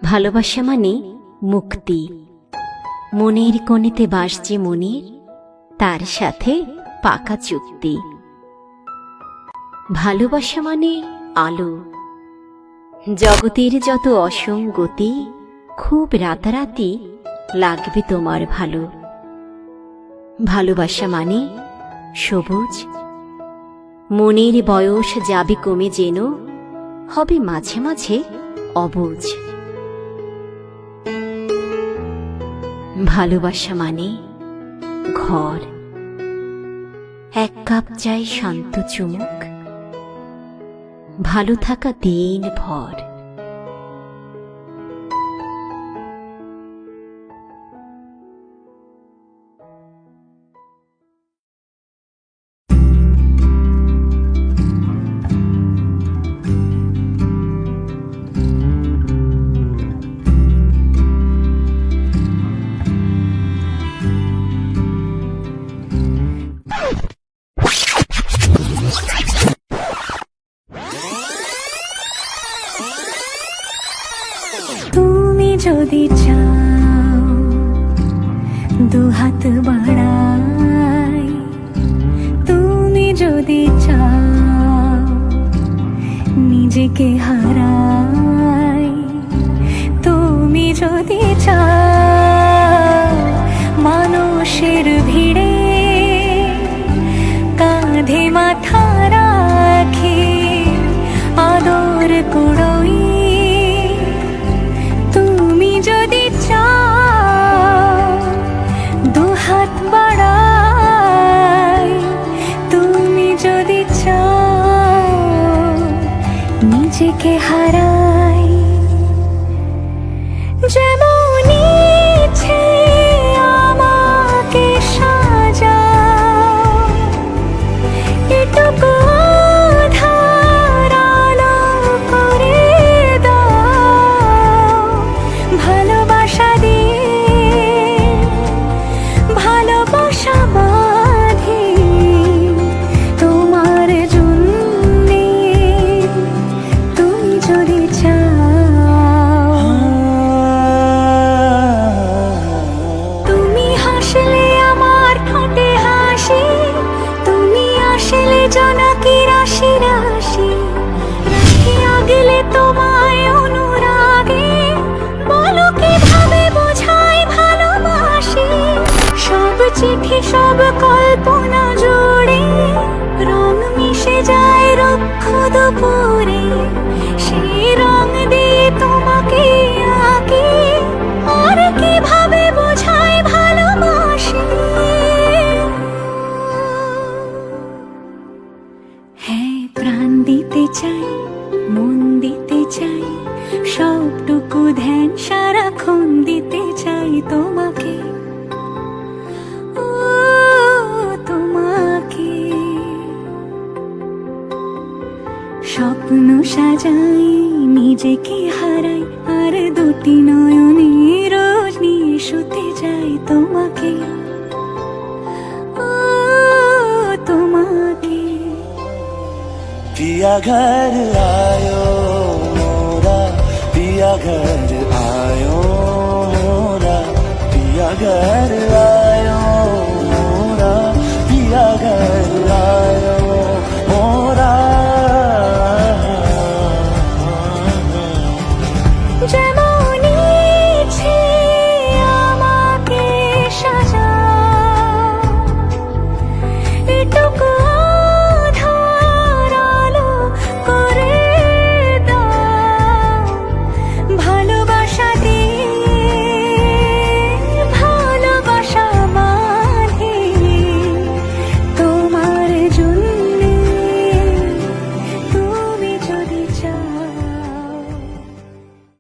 ভালোবাসা মানে মুক্তি। মনের কোণেতে বাস যে মনের, তার সাথে পাকা চুক্তি। ভালোবাসা মানে আলো। জগতের যত অসঙ্গতি, খুব রাতারাতি লাগবে তোমার ভালো। ভালোবাসা মানে সবুজ। মনের বয়স যাবে কমে, যেন হবে মাঝে মাঝে অবুঝ। ভালোবাসা মানে ঘর। এক কাপ চাই শান্ত চুমুক, ভালো থাকা দিন ভর। তুমি যদি চাও দুহাত বাড়াই, তুমি যদি চাও নিজেকে হারাই, তুমি যদি চাও মানুষের ভিড়ে কাঁধে মাথা রাখি আদর কুড়োই, যদি চাও দুহাত বাড়াই, তুমি যদি চাও নিজেকে হারাই। যেমন ইচ্ছে আমাকে সাজাও, এটুকু জনকি রাশি রাশি রাখিয়া গেলে তোমায় অনুরাগে, বলো কিভাবে বোঝাই ভালোবাসি। সব চিঠি সব কল্পনা জুড়ে রং মিশে যায় রুক্ষ দুপুরে, সেই রং দিয়ে তোমাকে আঁকি, আর কিভাবে বোঝাই ভালোবাসি। হ্যাঁ, প্রাণ দিতে চাই, মন দিতে চাই, সবটুকু ধ্যান সারাক্ষণ দিতে চাই তোমাকে, ও তোমাকে। স্বপ্ন সাজাই, নিজেকে হারাই, আর দুটি নয়নে রোজ নিয়ে শুতে যাই তোমাকে, ও তোমাকে। पिया घर आयो मोरा, पिया घर आयो मोरा, पिया घर आयो मोरा, पिया घर